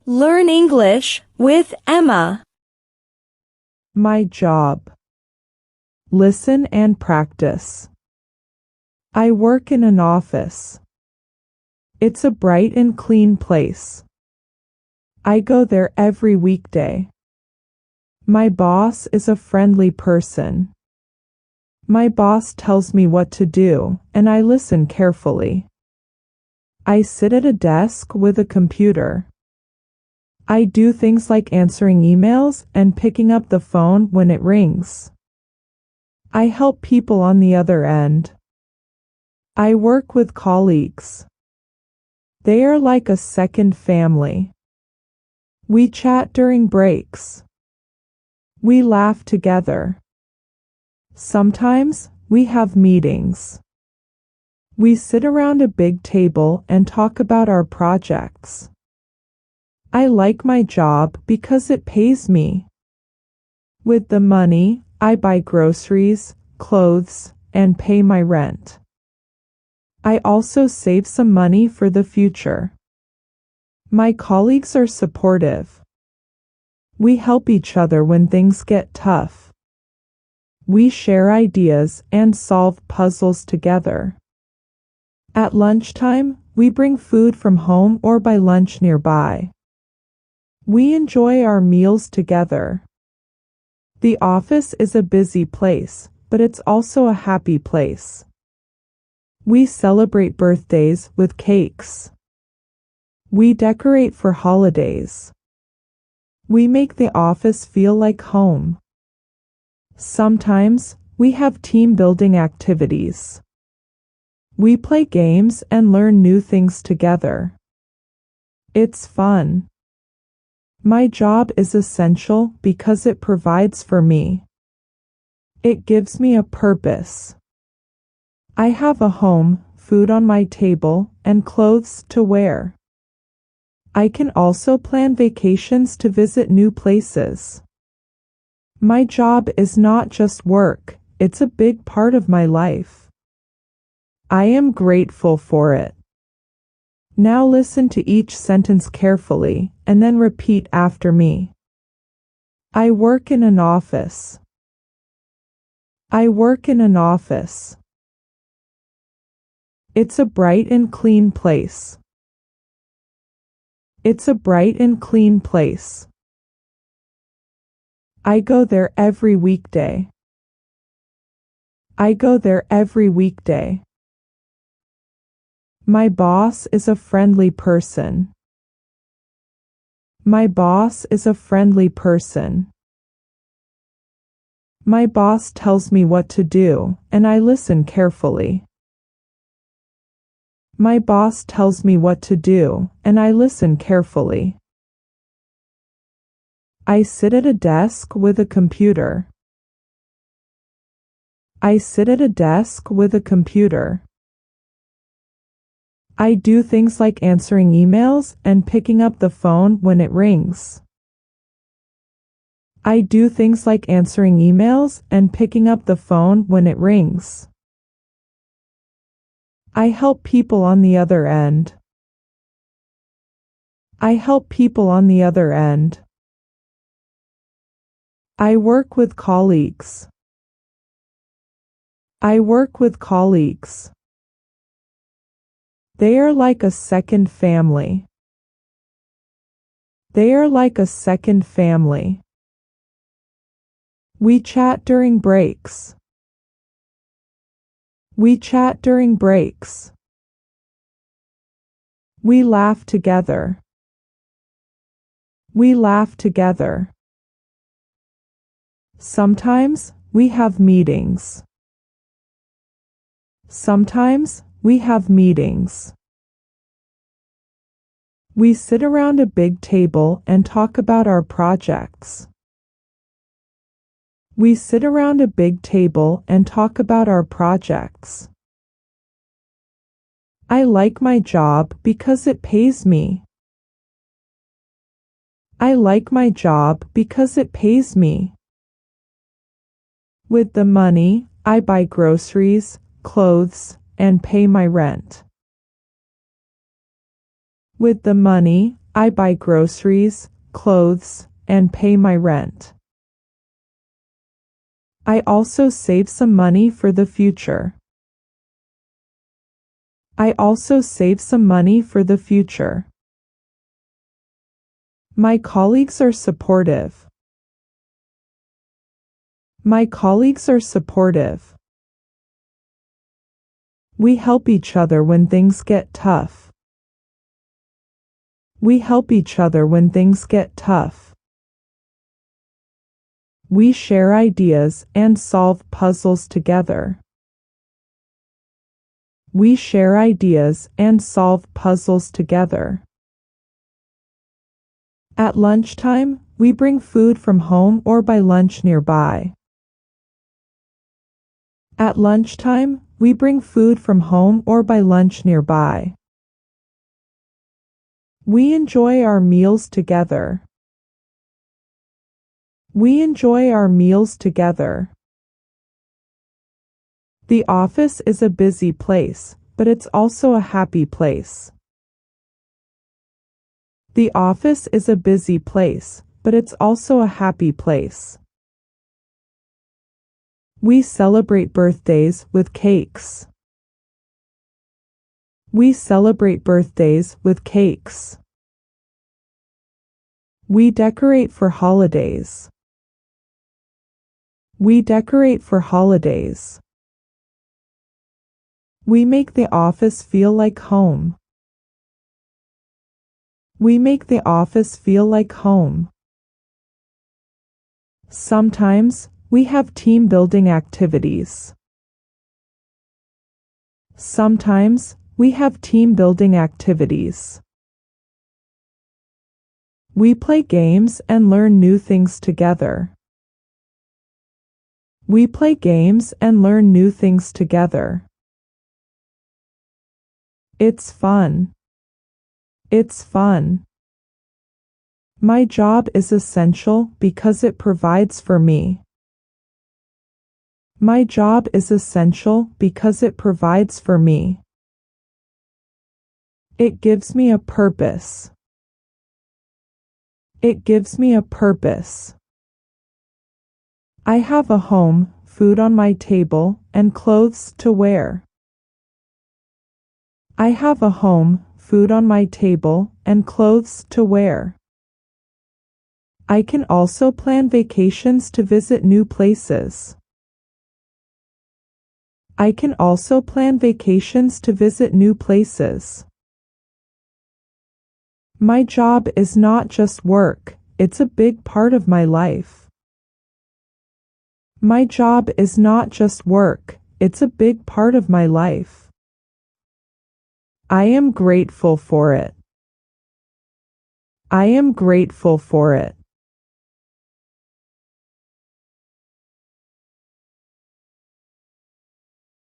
Learn English with Emma. My job. Listen and practice. I work in an office. It's a bright and clean place. I go there every weekday. My boss is a friendly person. My boss tells me what to do, and I listen carefully. I sit at a desk with a computer. I do things like answering emails and picking up the phone when it rings. I help people on the other end. I work with colleagues. They are like a second family. We chat during breaks. We laugh together. Sometimes we have meetings. We sit around a big table and talk about our projects. I like my job because it pays me. With the money, I buy groceries, clothes, and pay my rent. I also save some money for the future. My colleagues are supportive. We help each other when things get tough. We share ideas and solve puzzles together. At lunchtime, we bring food from home or buy lunch nearby. We enjoy our meals together. The office is a busy place, but it's also a happy place. We celebrate birthdays with cakes. We decorate for holidays. We make the office feel like home. Sometimes, we have team-building activities. We play games and learn new things together. It's fun. My job is essential because it provides for me. It gives me a purpose. I have a home, food on my table, and clothes to wear. I can also plan vacations to visit new places. My job is not just work, it's a big part of my life. I am grateful for it. Now listen to each sentence carefully, and then repeat after me. I work in an office. I work in an office. It's a bright and clean place. It's a bright and clean place. I go there every weekday. I go there every weekday. My boss is a friendly person. My boss is a friendly person. My boss tells me what to do, and I listen carefully. My boss tells me what to do, and I listen carefully. I sit at a desk with a computer. I sit at a desk with a computer. I do things like answering emails and picking up the phone when it rings. I do things like answering emails and picking up the phone when it rings. I help people on the other end. I help people on the other end. I work with colleagues. I work with colleagues. They are like a second family. They are like a second family. We chat during breaks. We chat during breaks. We laugh together. We laugh together. Sometimes we have meetings. Sometimes we have meetings. We sit around a big table and talk about our projects. We sit around a big table and talk about our projects. I like my job because it pays me. I like my job because it pays me. With the money, I buy groceries, clothes, and pay my rent. With the money, I buy groceries, clothes, and pay my rent. I also save some money for the future. I also save some money for the future. My colleagues are supportive. My colleagues are supportive. We help each other when things get tough. We help each other when things get tough. We share ideas and solve puzzles together. We share ideas and solve puzzles together. At lunchtime, we bring food from home or buy lunch nearby. At lunchtime, we bring food from home or buy lunch nearby. We enjoy our meals together. We enjoy our meals together. The office is a busy place, but it's also a happy place. The office is a busy place, but it's also a happy place. We celebrate birthdays with cakes. We celebrate birthdays with cakes. We decorate for holidays. We decorate for holidays. We make the office feel like home. We make the office feel like home. Sometimes, we have team building activities. Sometimes, we have team building activities. We play games and learn new things together. We play games and learn new things together. It's fun. It's fun. My job is essential because it provides for me. My job is essential because it provides for me. It gives me a purpose. It gives me a purpose. I have a home, food on my table, and clothes to wear. I have a home, food on my table, and clothes to wear. I can also plan vacations to visit new places. I can also plan vacations to visit new places. My job is not just work, it's a big part of my life. My job is not just work, it's a big part of my life. I am grateful for it. I am grateful for it.